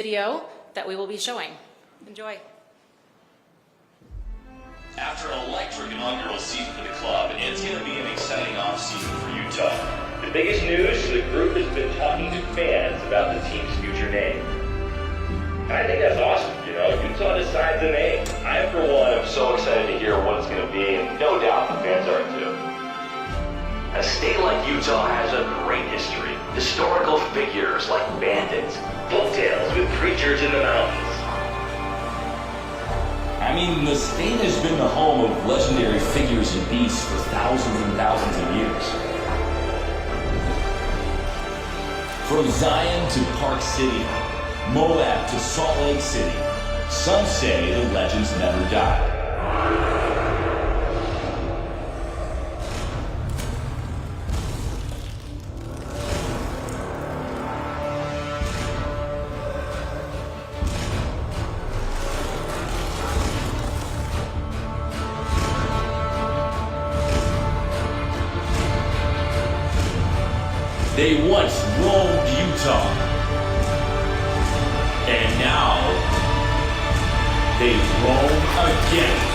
video that we will be showing. Enjoy. After an electric inaugural season for the club, it's going to be an exciting offseason for Utah. The biggest news, the group has been talking to fans about the team's future name. I think that's awesome, Utah decides the name. I, for one, am so excited to hear what it's going to be, and no doubt the fans are too. A state like Utah has a great history. Historical figures like bandits, Folktales with creatures in the mountains. I mean, the state has been the home of legendary figures and beasts for thousands and thousands of years. From Zion to Park City, Moab to Salt Lake City, some say the legends never die. They once roamed Utah, and now they roam again.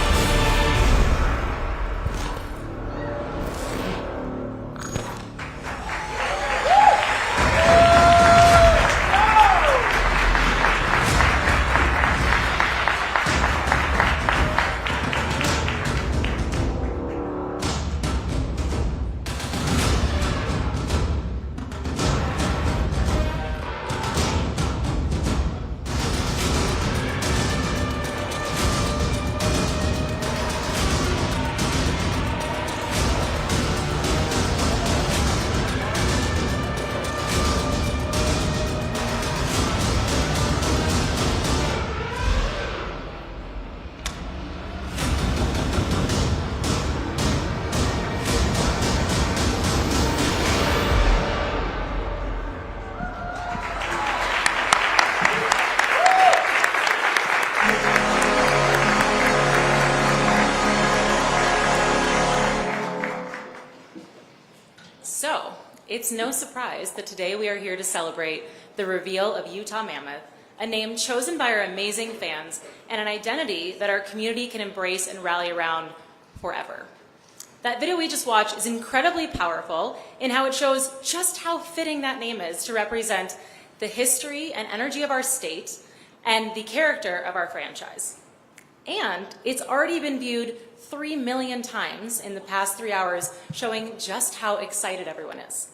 So, it's no surprise that today we are here to celebrate the reveal of Utah Mammoth, a name chosen by our amazing fans and an identity that our community can embrace and rally around forever. That video we just watched is incredibly powerful in how it shows just how fitting that name is to represent the history and energy of our state and the character of our franchise. And it's already been viewed 3 million times in the past 3 hours, showing just how excited everyone is.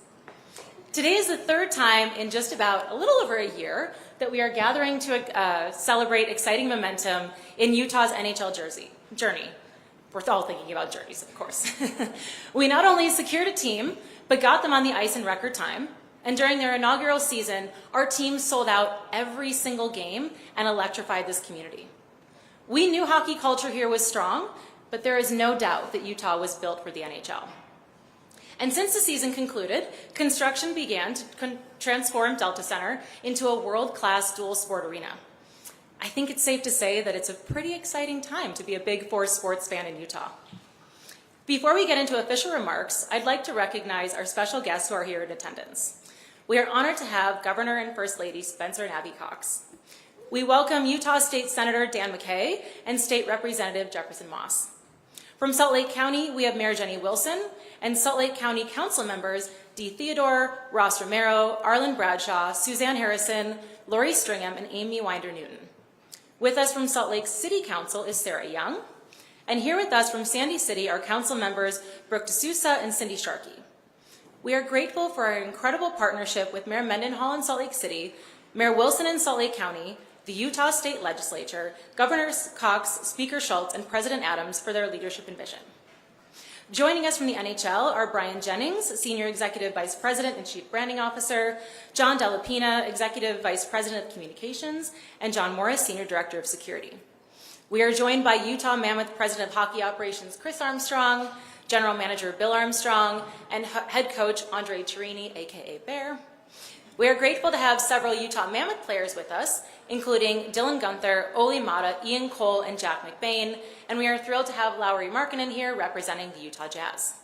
Today is the third time in just about a little over a year that we are gathering to celebrate exciting momentum in Utah's NHL journey. We're all thinking about jerseys, of course. We not only secured a team, but got them on the ice in record time. And during their inaugural season, our team sold out every single game and electrified this community. We knew hockey culture here was strong, but there is no doubt that Utah was built for the NHL. And since the season concluded, construction began to transform Delta Center into a world-class dual sport arena. I think it's safe to say that it's a pretty exciting time to be a Big Four sports fan in Utah. Before we get into official remarks, I'd like to recognize our special guests who are here in attendance. We are honored to have Governor and First Lady Spencer and Abby Cox. We welcome Utah State Senator Dan McKay and State Representative Jefferson Moss. From Salt Lake County, we have Mayor Jenny Wilson and Salt Lake County Council members Dee Theodore, Ross Romero, Arlen Bradshaw, Suzanne Harrison, Lori Stringham, and Amy Winder-Newton. With us from Salt Lake City Council is Sarah Young. And here with us from Sandy City are council members Brooke D'Souza and Cindy Sharkey. We are grateful for our incredible partnership with Mayor Mendenhall in Salt Lake City, Mayor Wilson in Salt Lake County, the Utah State Legislature, Governor Cox, Speaker Schultz, and President Adams for their leadership and vision. Joining us from the NHL are Brian Jennings, Senior Executive Vice President and Chief Branding Officer, John Delapina, Executive Vice President of Communications, and John Morris, Senior Director of Security. We are joined by Utah Mammoth President of Hockey Operations Chris Armstrong, General Manager Bill Armstrong, and Head Coach Andre Chiarini, aka Bear. We are grateful to have several Utah Mammoth players with us, including Dylan Gunther, Oli Mata, Ian Cole, and Jack McBain, and we are thrilled to have Lowry Markkinen here representing the Utah Jazz.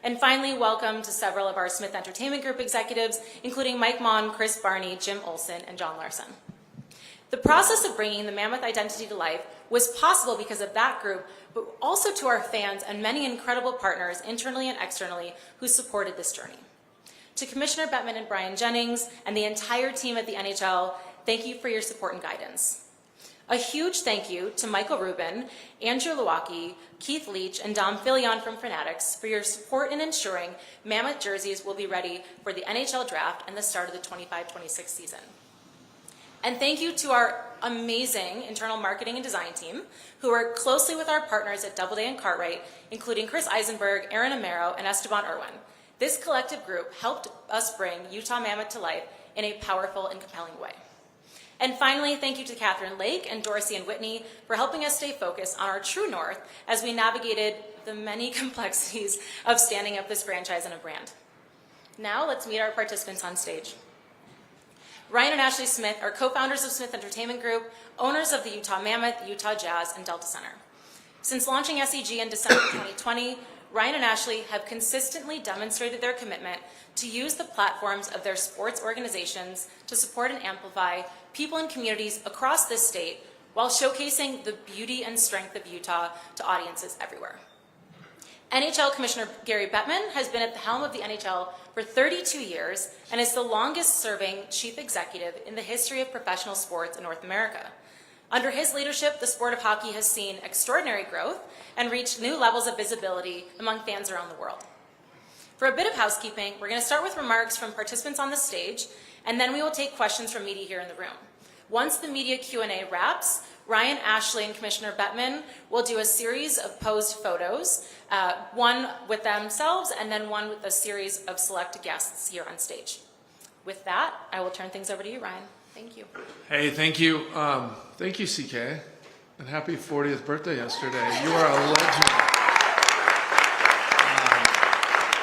And finally, welcome to several of our Smith Entertainment Group executives, including Mike Mon, Chris Barney, Jim Olson, and John Larson. The process of bringing the Mammoth identity to life was possible because of that group, but also to our fans and many incredible partners internally and externally who supported this journey. To Commissioner Bettman and Brian Jennings and the entire team at the NHL, thank you for your support and guidance. A huge thank you to Michael Rubin, Andrew Lewacki, Keith Leach, and Dom Filion from Fanatics for your support in ensuring Mammoth jerseys will be ready for the NHL draft and the start of the 25-26 season. And thank you to our amazing internal marketing and design team who work closely with our partners at Doubleday and Cartwright, including Chris Eisenberg, Aaron Amaro, and Esteban Irwin. This collective group helped us bring Utah Mammoth to life in a powerful and compelling way. And finally, thank you to Catherine Lake and Dorsey and Whitney for helping us stay focused on our true north as we navigated the many complexities of standing up this franchise and a brand. Now let's meet our participants on stage. Ryan and Ashley Smith are co-founders of Smith Entertainment Group, owners of the Utah Mammoth, Utah Jazz, and Delta Center. Since launching SEG in December 2020, Ryan and Ashley have consistently demonstrated their commitment to use the platforms of their sports organizations to support and amplify people and communities across this state while showcasing the beauty and strength of Utah to audiences everywhere. NHL Commissioner Gary Bettman has been at the helm of the NHL for 32 years and is the longest-serving chief executive in the history of professional sports in North America. Under his leadership, the sport of hockey has seen extraordinary growth and reached new levels of visibility among fans around the world. For a bit of housekeeping, we're going to start with remarks from participants on the stage, and then we will take questions from media here in the room. Once the media Q&A wraps, Ryan, Ashley, and Commissioner Bettman will do a series of posed photos, one with themselves and then one with a series of select guests here on stage. With that, I will turn things over to you, Ryan. Thank you. Hey, thank you. Thank you, CK. And happy 40th birthday yesterday. You are a legend.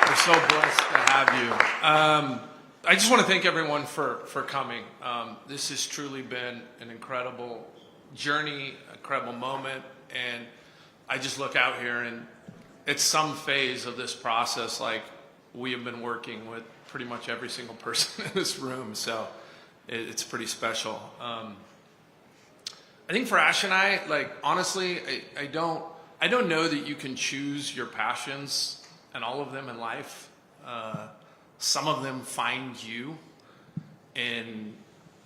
We're so blessed to have you. I just want to thank everyone for coming. This has truly been an incredible journey, incredible moment, and I just look out here and it's some phase of this process like we have been working with pretty much every single person in this room, so it's pretty special. I think for Ash and I, like, honestly, I don't know that you can choose your passions and all of them in life. Some of them find you, and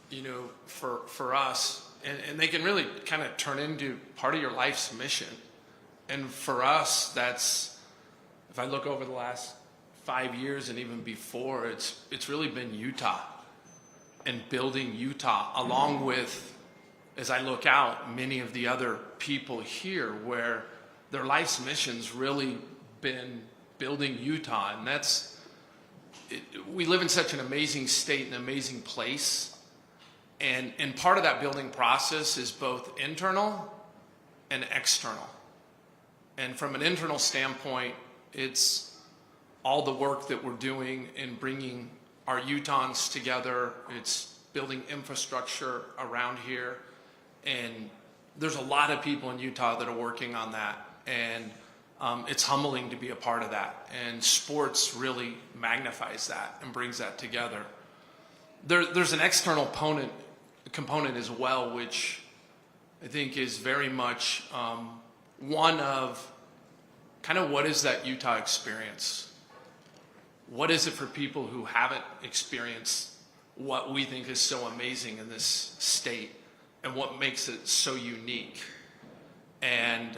you know, for us, and they can really kind of turn into part of your life's mission. And for us, that's, if I look over the last 5 years and even before, it's really been Utah and building Utah, along with, as I look out, many of the other people here where their life's mission's really been building Utah. And that's, we live in such an amazing state, an amazing place. And part of that building process is both internal and external. And from an internal standpoint, it's all the work that we're doing in bringing our Utahns together. It's building infrastructure around here. And there's a lot of people in Utah that are working on that. And it's humbling to be a part of that. And sports really magnifies that and brings that together. There's an external component as well, which I think is very much one of kind of what is that Utah experience? What is it for people who haven't experienced what we think is so amazing in this state and what makes it so unique? And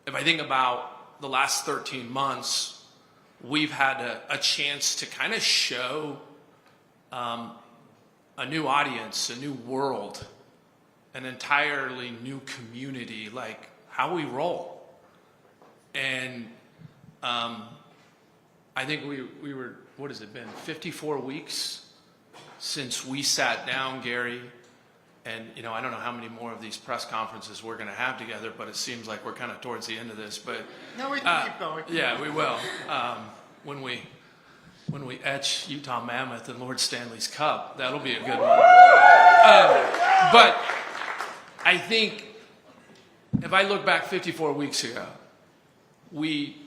if I think about the last 13 months, we've had a chance to kind of show a new audience, a new world, an entirely new community, like how we roll. And I think we were, what has it been, 54 weeks since we sat down, Gary, and you know, I don't know how many more of these press conferences we're going to have together, but it seems like we're kind of towards the end of this. But no, we can keep going. Yeah, we will. When we etch Utah Mammoth and Lord Stanley's Cup, that'll be a good one. But I think if I look back 54 weeks ago, we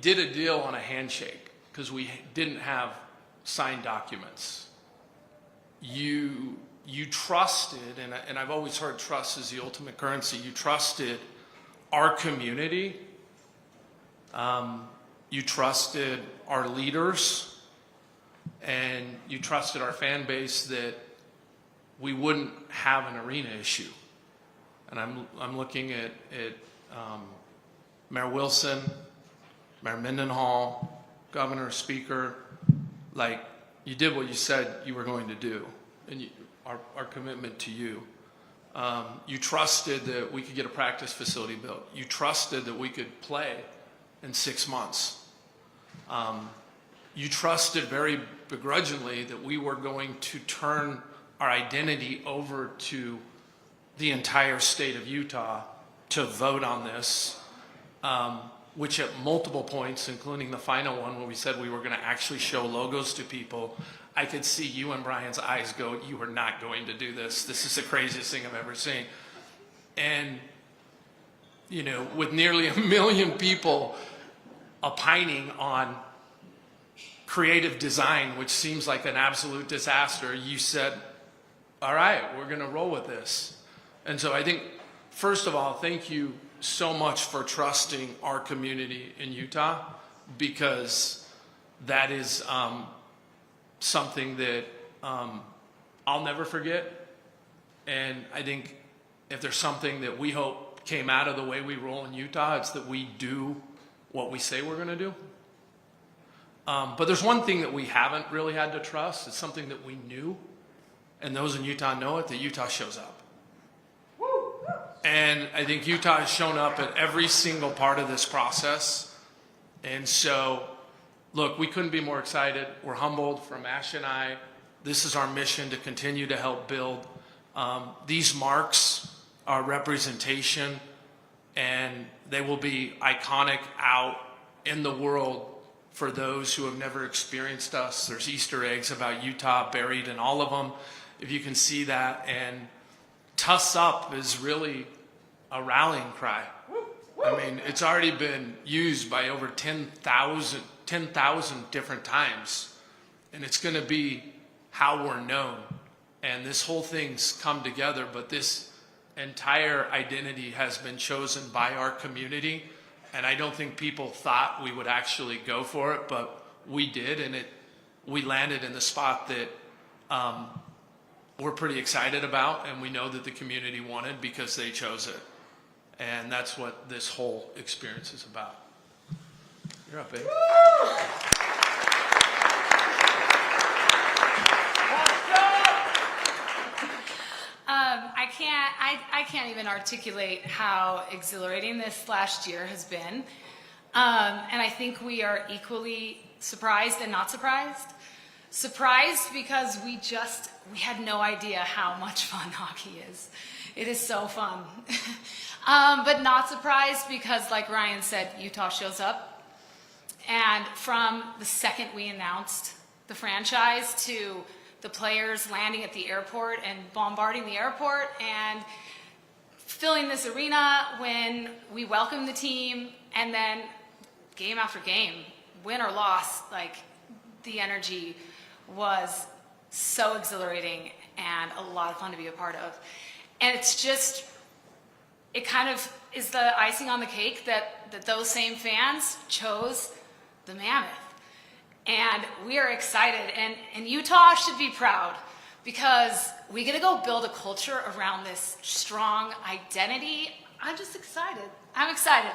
did a deal on a handshake because we didn't have signed documents. You you trusted, and I've always heard trust is the ultimate currency. You trusted our community. You trusted our leaders, and you trusted our fan base that we wouldn't have an arena issue. And I'm looking at Mayor Wilson, Mayor Mendenhall, Governor, Speaker, like, you did what you said you were going to do, and our commitment to you. You trusted that we could get a practice facility built. You trusted that we could play in 6 months. You trusted very begrudgingly that we were going to turn our identity over to the entire state of Utah to vote on this, which at multiple points, including the final one where we said we were going to actually show logos to people, I could see you and Brian's eyes go, you are not going to do this. This is the craziest thing I've ever seen. And, you know, with nearly 1 million people opining on creative design, which seems like an absolute disaster, you said, all right, we're going to roll with this. And so I think, first of all, thank you so much for trusting our community in Utah, because that is something that I'll never forget. And I think if there's something that we hope came out of the way we roll in Utah, it's that we do what we say we're going to do. But there's one thing that we haven't really had to trust. It's something that we knew, and those in Utah know it, that Utah shows up. And I think Utah has shown up at every single part of this process. And so, look, we couldn't be more excited. We're humbled from Ash and I. This is our mission, to continue to help build. These marks are representation, and they will be iconic out in the world for those who have never experienced us. There's Easter eggs about Utah buried in all of them, if you can see that. And Tuss Up is really a rallying cry. I mean, it's already been used by over 10,000 different times. And it's going to be how we're known. And this whole thing's come together, but this entire identity has been chosen by our community. And I don't think people thought we would actually go for it, but we did, and we landed in the spot that we're pretty excited about, and we know that the community wanted because they chose it. And that's what this whole experience is about. You're up, babe. I can't even articulate how exhilarating this last year has been. And I think we are equally surprised and not surprised. Surprised because we had no idea how much fun hockey is. It is so fun. But not surprised because, like Ryan said, Utah shows up. And from the second we announced the franchise to the players landing at the airport and bombarding the airport and filling this arena when we welcomed the team, and then game after game, win or loss, like, the energy was so exhilarating and a lot of fun to be a part of. And it's just, it kind of is the icing on the cake that those same fans chose the Mammoth. And we are excited, and Utah should be proud, because we get to go build a culture around this strong identity. I'm just excited. I'm excited.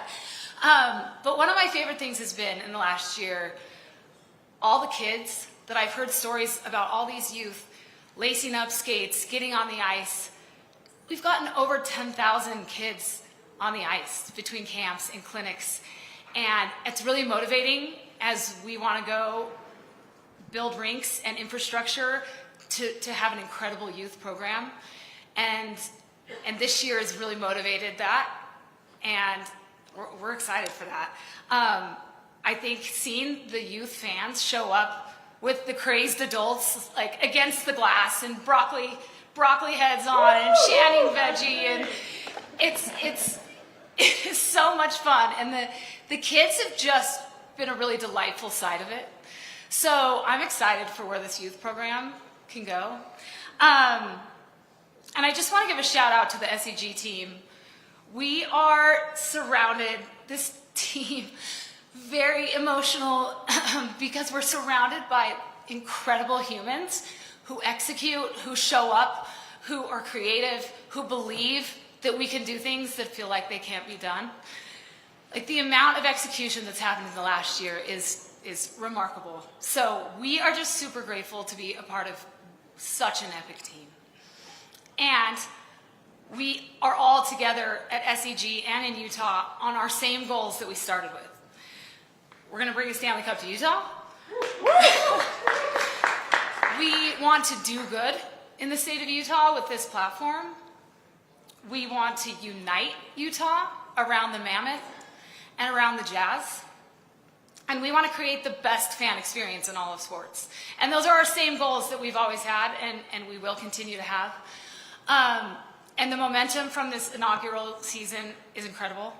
But one of my favorite things has been, in the last year, all the kids that I've heard stories about, all these youth lacing up skates, getting on the ice. We've gotten over 10,000 kids on the ice between camps and clinics. And it's really motivating as we want to go build rinks and infrastructure to have an incredible youth program. And this year has really motivated that. And we're excited for that. I think seeing the youth fans show up with the crazed adults, like, against the glass, and broccoli heads on, and chanting veggie, and it's so much fun. And the kids have just been a really delightful side of it. So I'm excited for where this youth program can go. And I just want to give a shout out to the SEG team. We are surrounded, this team, very emotional because we're surrounded by incredible humans who execute, who show up, who are creative, who believe that we can do things that feel like they can't be done. Like the amount of execution that's happened in the last year is remarkable. So we are just super grateful to be a part of such an epic team. And we are all together at SEG and in Utah on our same goals that we started with. We're going to bring the Stanley Cup to Utah. We want to do good in the state of Utah with this platform. We want to unite Utah around the Mammoth and around the Jazz. And we want to create the best fan experience in all of sports. And those are our same goals that we've always had and we will continue to have. And the momentum from this inaugural season is incredible.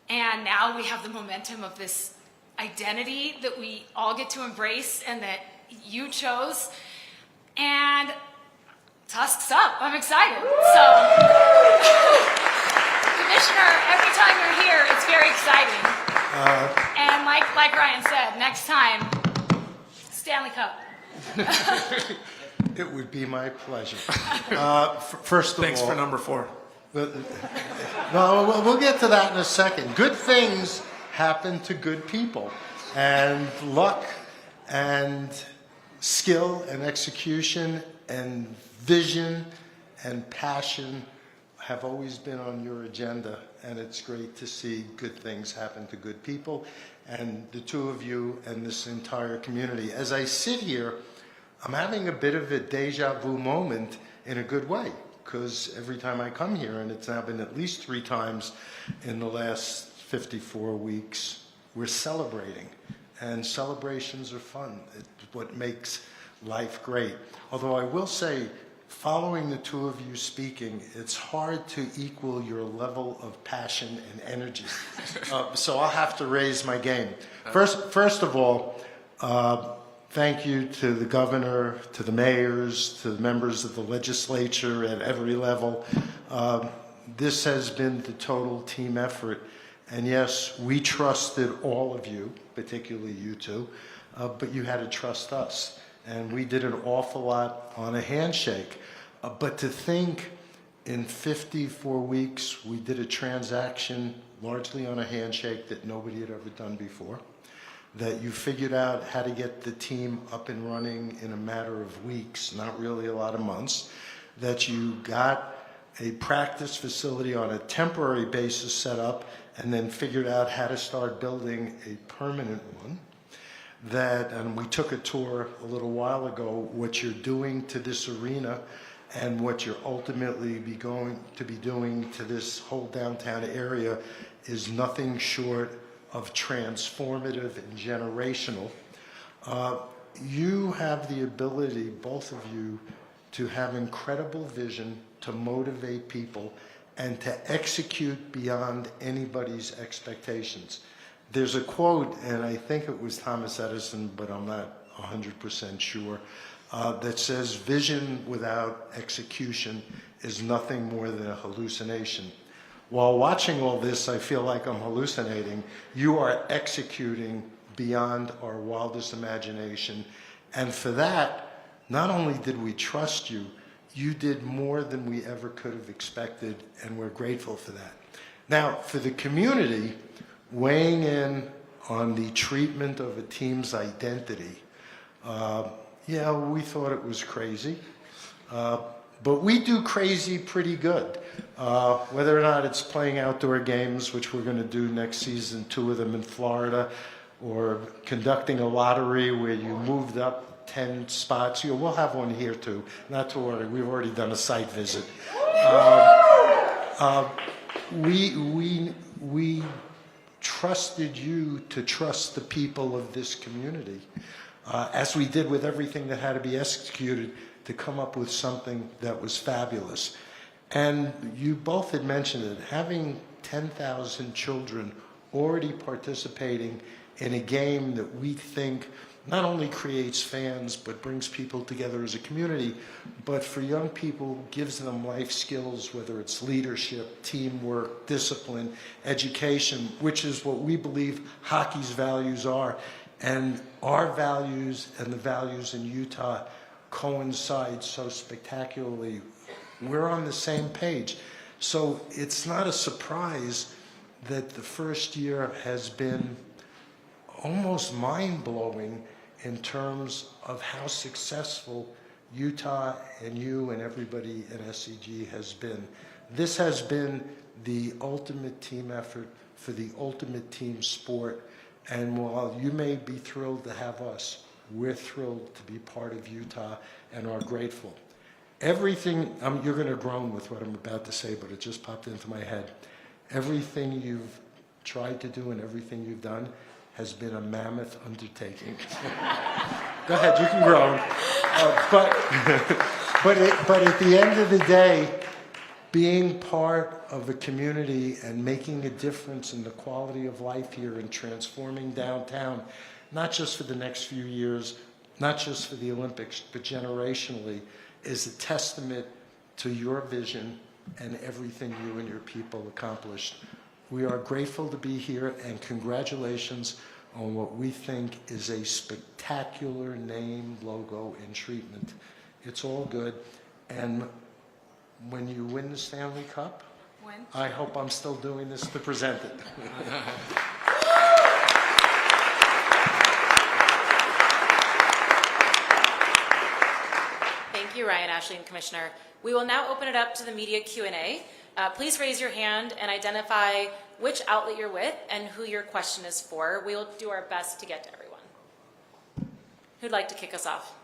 And now we have the momentum of this identity that we all get to embrace and that you chose. And Tusk's up. I'm excited. So, Commissioner, every time you're here, it's very exciting. And like Ryan said, next time, Stanley Cup. It would be my pleasure. First of Thanks all, for number 4. No, we'll get to that in a second. Good things happen to good people, and luck and skill and execution and vision and passion have always been on your agenda, and it's great to see good things happen to good people, and the two of you and this entire community. As I sit here, I'm having a bit of a deja vu moment in a good way, because every time I come here, and it's now been at least 3 times in the last 54 weeks, we're celebrating. And celebrations are fun. It's what makes life great. Although I will say, following the two of you speaking, it's hard to equal your level of passion and energy. So I'll have to raise my game. First of all, thank you to the governor, to the mayors, to the members of the legislature at every level. This has been the total team effort. And yes, we trusted all of you, particularly you two, but you had to trust us. And we did an awful lot on a handshake. But to think in 54 weeks, we did a transaction largely on a handshake that nobody had ever done before, that you figured out how to get the team up and running in a matter of weeks, not really a lot of months, that you got a practice facility on a temporary basis set up and then figured out how to start building a permanent one. That, and we took a tour a little while ago, what you're doing to this arena and what you're ultimately going to be doing to this whole downtown area is nothing short of transformative and generational. You have the ability, both of you, to have incredible vision, to motivate people, and to execute beyond anybody's expectations. There's a quote, and I think it was Thomas Edison, but I'm not 100% sure, that says, vision without execution is nothing more than a hallucination. While watching all this, I feel like I'm hallucinating. You are executing beyond our wildest imagination. And for that, not only did we trust you, you did more than we ever could have expected, and we're grateful for that. Now, for the community, weighing in on the treatment of a team's identity, yeah, we thought it was crazy, but we do crazy pretty good. Whether or not it's playing outdoor games, which we're going to do next season, 2 of them in Florida, or conducting a lottery where you moved up 10 spots. We'll have one here too, not to worry, we've already done a site visit. We trusted you to trust the people of this community, as we did with everything that had to be executed, to come up with something that was fabulous. And you both had mentioned it, having 10,000 children already participating in a game that we think not only creates fans, but brings people together as a community, but for young people, gives them life skills, whether it's leadership, teamwork, discipline, education, which is what we believe hockey's values are. And our values and the values in Utah coincide so spectacularly. We're on the same page. So it's not a surprise that the first year has been almost mind-blowing in terms of how successful Utah and you and everybody at SCG has been. This has been the ultimate team effort for the ultimate team sport. And while you may be thrilled to have us, we're thrilled to be part of Utah and are grateful. Everything, you're going to groan with what I'm about to say, but it just popped into my head. Everything you've tried to do and everything you've done has been a mammoth undertaking. Go ahead, you can groan. But at the end of the day, being part of a community and making a difference in the quality of life here and transforming downtown, not just for the next few years, not just for the Olympics, but generationally, is a testament to your vision and everything you and your people accomplished. We are grateful to be here, and congratulations on what we think is a spectacular name, logo, and treatment. It's all good. And when you win the Stanley Cup, I hope I'm still doing this to present it. Thank you, Ryan, Ashley, and Commissioner. We will now open it up to the media Q&A. Please raise your hand and identify which outlet you're with and who your question is for. We will do our best to get to everyone. Who'd like to kick us off?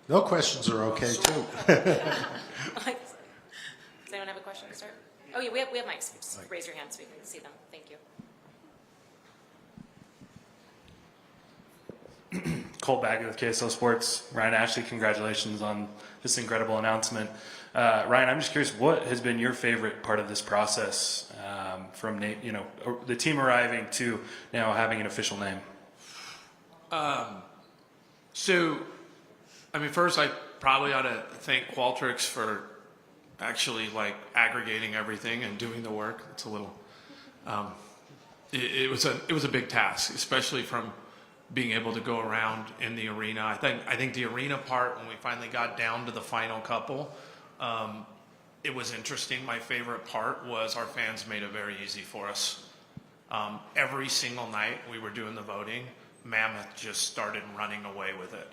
No questions are okay, too. Does anyone have a question to start? Oh, yeah, we have mics. Just raise your hand so we can see them. Thank you. Colt Baggett with KSL Sports. Ryan, Ashley, congratulations on this incredible announcement. Ryan, I'm just curious, what has been your favorite part of this process, from the team arriving to now having an official name? First I probably ought to thank Qualtrics for actually aggregating everything and doing the work. It's a little, it was a big task, especially from being able to go around in the arena. I think the arena part, when we finally got down to the final couple, it was interesting. My favorite part was our fans made it very easy for us. Every single night we were doing the voting, Mammoth just started running away with it.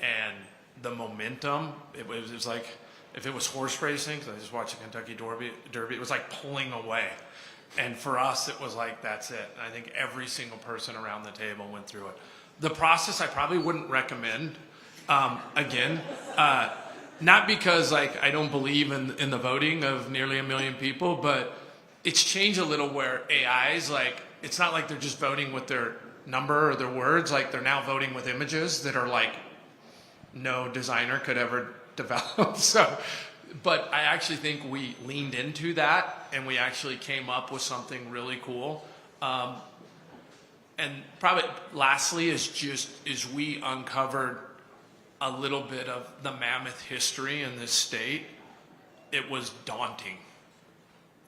And the momentum, it was like, if it was horse racing, because I just watched the Kentucky Derby, it was like pulling away. And for us, it was like, that's it. And I think every single person around the table went through it. The process I probably wouldn't recommend, again, not because I don't believe in the voting of nearly 1 million people, but it's changed a little where AIs, it's not like they're just voting with their number or their words, they're now voting with images that are no designer could ever develop. But I actually think we leaned into that and we actually came up with something really cool. And probably lastly is we uncovered a little bit of the Mammoth history in this state. It was daunting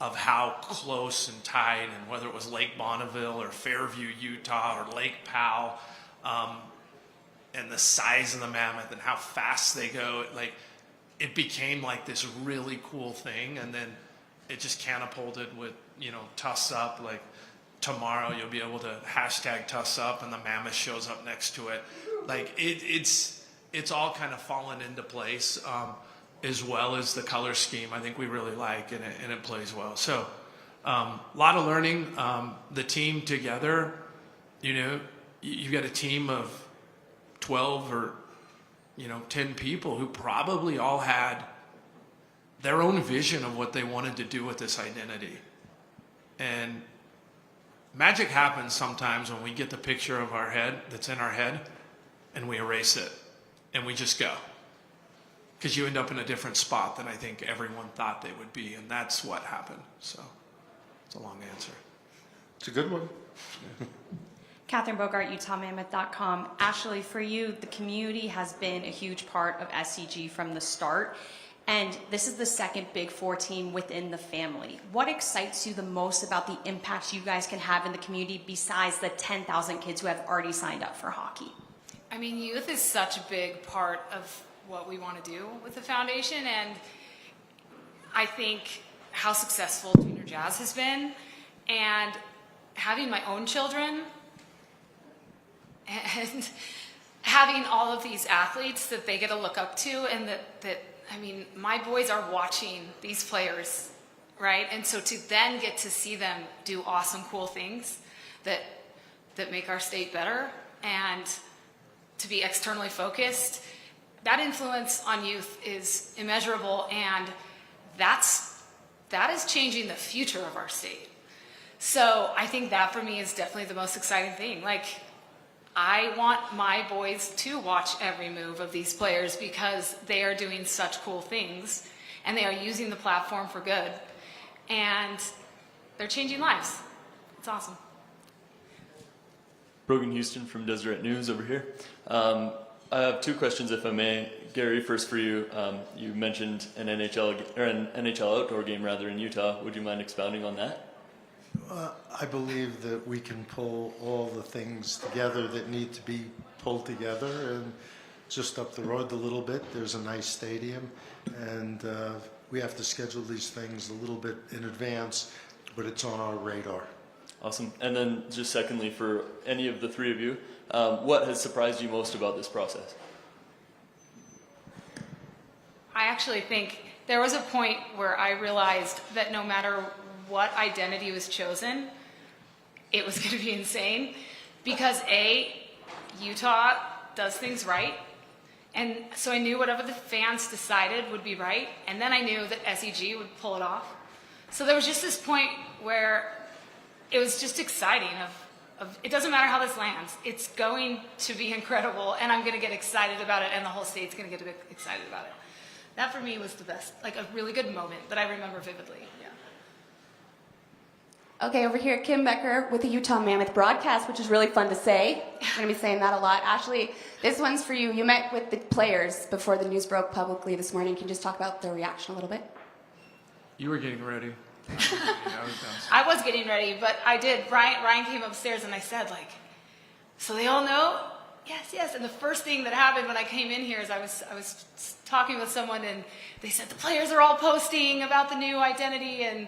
of how close and tight, and whether it was Lake Bonneville or Fairview, Utah, or Lake Powell, and the size of the Mammoth and how fast they go. It became this really cool thing, and then it just catapulted with, Tuss Up. Tomorrow you'll be able to hashtag Tuss Up and the Mammoth shows up next to it. It's all kind of fallen into place, as well as the color scheme I think we really like, and it plays well. So a lot of learning. The team together, you've got a team of 12 or 10 people who probably all had their own vision of what they wanted to do with this identity. And magic happens sometimes when we get the picture of our head that's in our head and we erase it and we just go. Because you end up in a different spot than I think everyone thought they would be, and that's what happened. So it's a long answer. It's a good one. Catherine Bogart, UtahMammoth.com. Ashley, for you, the community has been a huge part of SCG from the start, and this is the second Big Four team within the family. What excites you the most about the impact you guys can have in the community besides the 10,000 kids who have already signed up for hockey? I mean, youth is such a big part of what we want to do with the foundation, and I think how successful Junior Jazz has been, and having my own children, and having all of these athletes that they get to look up to, and that I mean, my boys are watching these players, right? And so to then get to see them do awesome, cool things that make our state better, and to be externally focused, that influence on youth is immeasurable, and that is changing the future of our state. So I think that for me is definitely the most exciting thing. Like, I want my boys to watch every move of these players because they are doing such cool things and they are using the platform for good and they're changing lives. It's awesome. Brogan Houston from Deseret News over here. I have two questions, if I may. Gary, first for you. You mentioned an NHL outdoor game rather in Utah. Would you mind expounding on that? I believe that we can pull all the things together that need to be pulled together, and just up the road a little bit, there's a nice stadium, and we have to schedule these things a little bit in advance, but it's on our radar. Awesome. And then just secondly, for any of the three of you, what has surprised you most about this process? I actually think there was a point where I realized that no matter what identity was chosen, it was going to be insane because Utah does things right, and so I knew whatever the fans decided would be right, and then I knew that SEG would pull it off. So there was just this point where it was just exciting of it doesn't matter how this lands, it's going to be incredible, and I'm going to get excited about it, and the whole state's going to get excited about it. That for me was the best, like a really good moment that I remember vividly. Yeah. Okay, over here, Kim Becker with the Utah Mammoth broadcast, which is really fun to say. I'm going to be saying that a lot. Ashley, this one's for you. You met with the players before the news broke publicly this morning. Can you just talk about their reaction a little bit? You were getting ready. I was getting ready, but I did. Ryan came upstairs and I said, like, so they all know? Yes, yes. And the first thing that happened when I came in here is I was talking with someone and they said the players are all posting about the new identity, and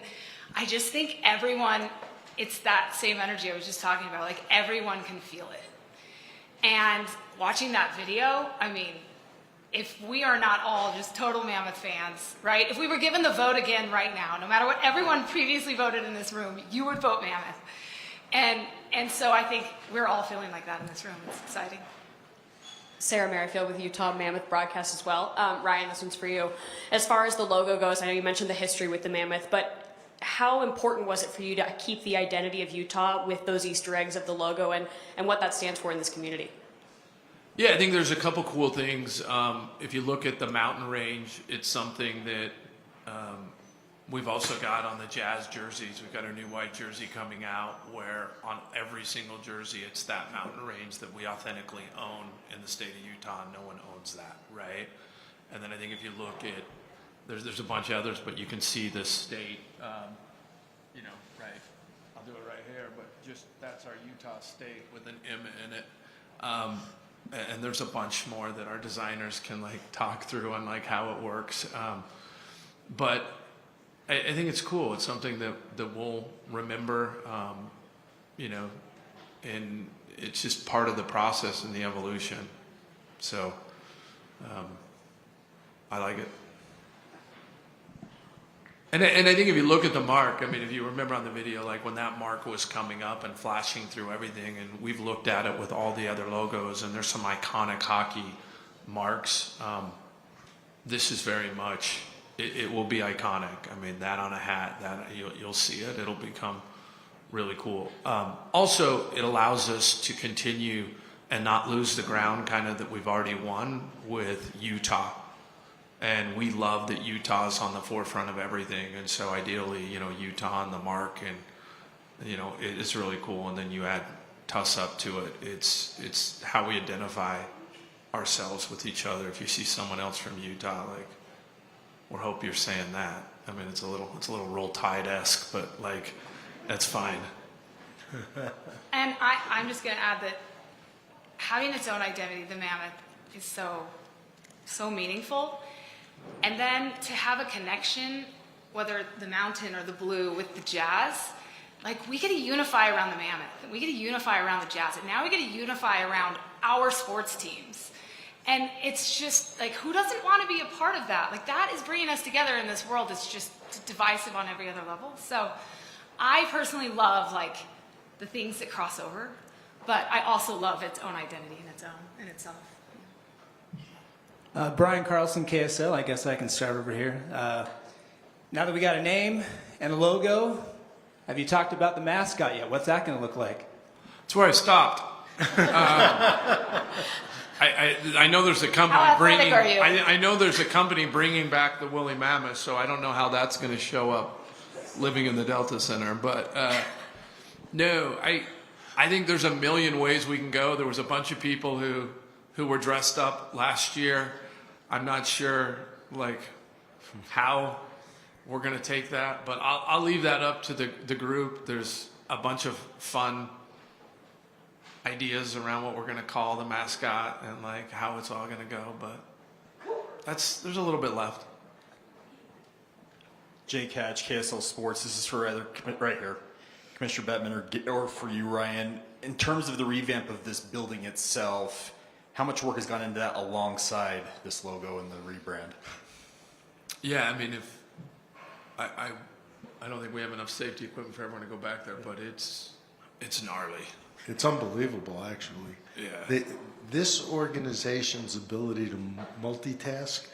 I just think everyone, it's that same energy I was just talking about, like everyone can feel it. And watching that video, I mean, if we are not all just total Mammoth fans, right? If we were given the vote again right now, no matter what everyone previously voted in this room, you would vote Mammoth. And so I think we're all feeling like that in this room. It's exciting. Sarah Merrifield with Utah Mammoth broadcast as well. Ryan, this one's for you. As far as the logo goes, I know you mentioned the history with the Mammoth, but how important was it for you to keep the identity of Utah with those Easter eggs of the logo and what that stands for in this community? Yeah, I think there's a couple cool things. If you look at the mountain range, it's something that we've also got on the Jazz jerseys. We've got our new white jersey coming out where on every single jersey it's that mountain range that we authentically own in the state of Utah. No one owns that, right? And then I think if you look at, there's a bunch of others, but you can see the state, right? I'll do it right here, but just that's our Utah state with an M in it. And there's a bunch more that our designers can like talk through on like how it works. But I think it's cool. It's something that we'll remember, and it's just part of the process and the evolution. So I like it. And I think if you look at the mark, I mean, if you remember on the video, like when that mark was coming up and flashing through everything, and we've looked at it with all the other logos, and there's some iconic hockey marks. This is very much, it will be iconic. I mean, that on a hat, that you'll see it. It'll become really cool. Also, it allows us to continue and not lose the ground kind of that we've already won with Utah. And we love that Utah is on the forefront of everything. And so ideally, Utah on the mark, and, it's really cool. And then you add toss up to it. It's how we identify ourselves with each other. If you see someone else from Utah, like, we hope you're saying that. I mean, it's a little Roll Tide-esque, but like, that's fine. And I'm just going to add that having its own identity, the Mammoth, is so meaningful. And then to have a connection, whether the Mountain or the Blue, with the Jazz, like, we get to unify around the Mammoth, and we get to unify around the Jazz, and now we get to unify around our sports teams. And it's just, like, who doesn't want to be a part of that? Like, that is bringing us together in this world that's just divisive on every other level. So I personally love, like, the things that cross over, but I also love its own identity in itself. Brian Carlson, KSL. I guess I can start over here. Now that we got a name and a logo, have you talked about the mascot yet? What's that going to look like? That's where I stopped. I know there's a company How bringing. athletic are you? I know there's a company bringing back the woolly mammoth, so I don't know how that's going to show up living in the Delta Center. But no, I think there's a million ways we can go. There was a bunch of people who were dressed up last year. I'm not sure like how we're going to take that, but I'll leave that up to the group. There's a bunch of fun ideas around what we're going to call the mascot and like how it's all going to go, but there's a little bit left. Jake Hatch, KSL Sports. This is for either right here, Commissioner Bettman or for you, Ryan. In terms of the revamp of this building itself, how much work has gone into that alongside this logo and the rebrand? Yeah, I mean, if I don't think we have enough safety equipment for everyone to go back there, but it's gnarly. It's unbelievable, actually. Yeah. This organization's ability to multitask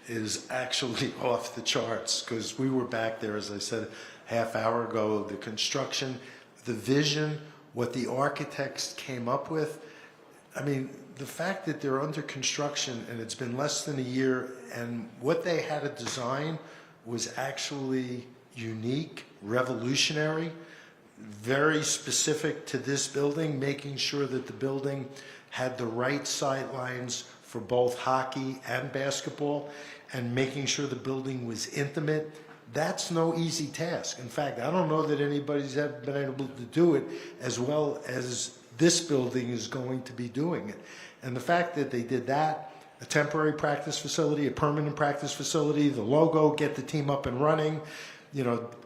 is actually off the charts, because we were back there, as I said, half hour ago. The construction, the vision, what the architects came up with. I mean, the fact that they're under construction and it's been less than a year, and what they had to design was actually unique, revolutionary, very specific to this building, making sure that the building had the right sidelines for both hockey and basketball, and making sure the building was intimate. That's no easy task. In fact, I don't know that anybody's ever been able to do it as well as this building is going to be doing it. And the fact that they did that, a temporary practice facility, a permanent practice facility, the logo, get the team up and running,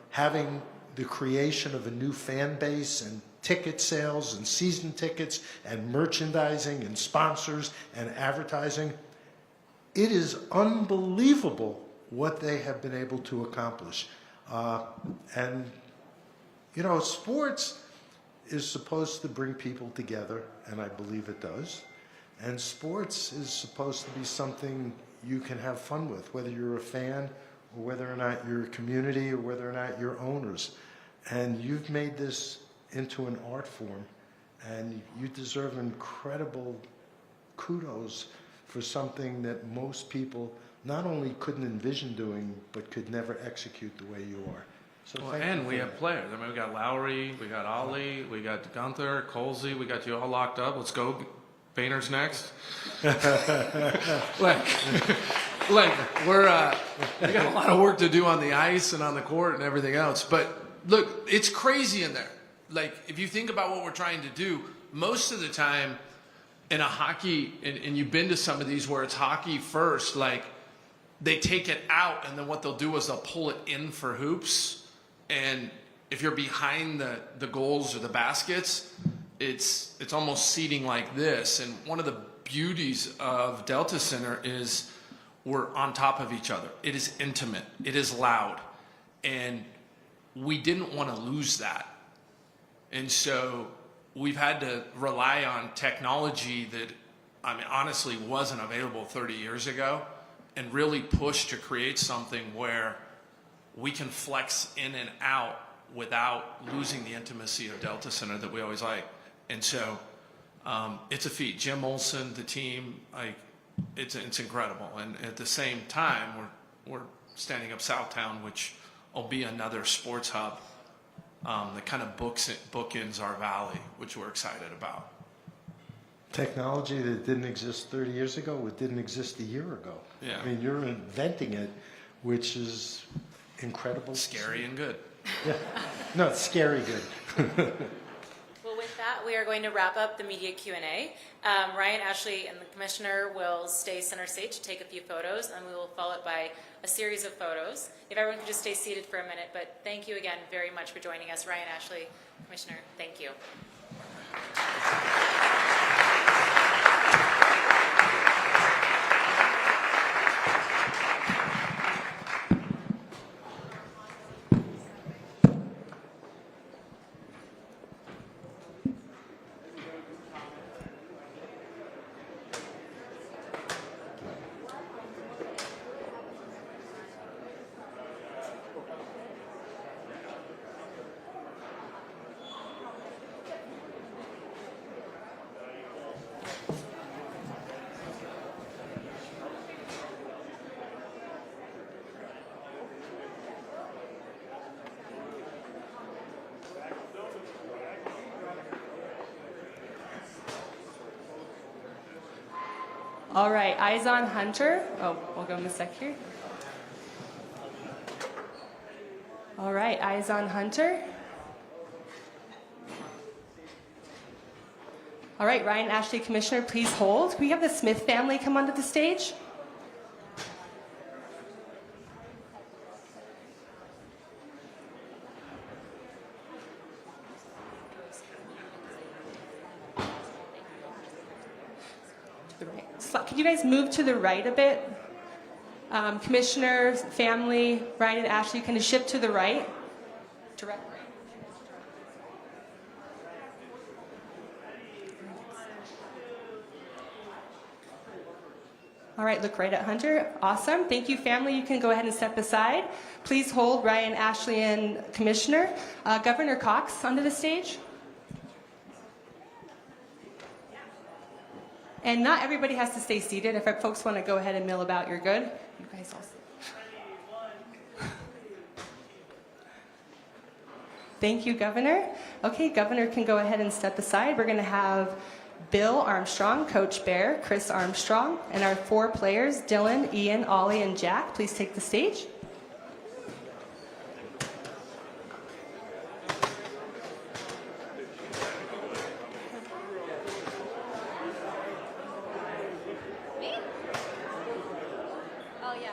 having the creation of a new fan base and ticket sales and season tickets and merchandising and sponsors and advertising. It is unbelievable what they have been able to accomplish. Sports is supposed to bring people together, and I believe it does. And sports is supposed to be something you can have fun with, whether you're a fan or whether or not you're a community or whether or not you're owners. And you've made this into an art form, and you deserve incredible kudos for something that most people not only couldn't envision doing, but could never execute the way you are. So And we have players. I mean, we got Lowry, we got Ollie, we got Gunther, Colsey, we got you all locked up. Let's go. Painter's next. like we're we got a lot of work to do on the ice and on the court and everything else. But look, it's crazy in there. Like, if you think about what we're trying to do, most of the time in a hockey, and you've been to some of these where it's hockey first, like, they take it out, and then what they'll do is they'll pull it in for hoops. And if you're behind the goals or the baskets, it's almost seating like this. And one of the beauties of Delta Center is we're on top of each other. It is intimate. It is loud. And we didn't want to lose that. And so we've had to rely on technology that, I mean, honestly wasn't available 30 years ago, and really push to create something where we can flex in and out without losing the intimacy of Delta Center that we always like. And so it's a feat. Jim Olson, the team, it's incredible. And at the same time, we're standing up Southtown, which will be another sports hub. that kind of bookends our valley, which we're excited about. Technology that didn't exist 30 years ago, it didn't exist a year ago. Yeah. I mean, you're inventing it, which is incredible. Scary and good. Yeah. No, it's scary good. Well, with that, we are going to wrap up the media Q&A. Ryan, Ashley, and the commissioner will stay center stage to take a few photos, and we will follow it by a series of photos. If everyone could just stay seated for a minute, but thank you again very much for joining us. Ryan, Ashley, Commissioner, thank you. All right, eyes on Hunter. Oh, we'll go in a sec here. All right, eyes on Hunter. All right, Ryan, Ashley, Commissioner, please hold. Can we have the Smith family come onto the stage? Could you guys move to the right a bit? Commissioner, family, Ryan and Ashley, kind of shift to the right. Direct right. All right, look right at Hunter. Awesome. Thank you, family. You can go ahead and step aside. Please hold Ryan, Ashley, and Commissioner. Governor Cox onto the stage. And not everybody has to stay seated. If folks want to go ahead and mill about, you're good. You guys all sit. Thank you, Governor. Okay, Governor can go ahead and step aside. We're going to have Bill Armstrong, Coach Bear, Chris Armstrong, and our 4 players, Dylan, Ian, Ollie, and Jack. Please take the stage. Me? Oh, yeah.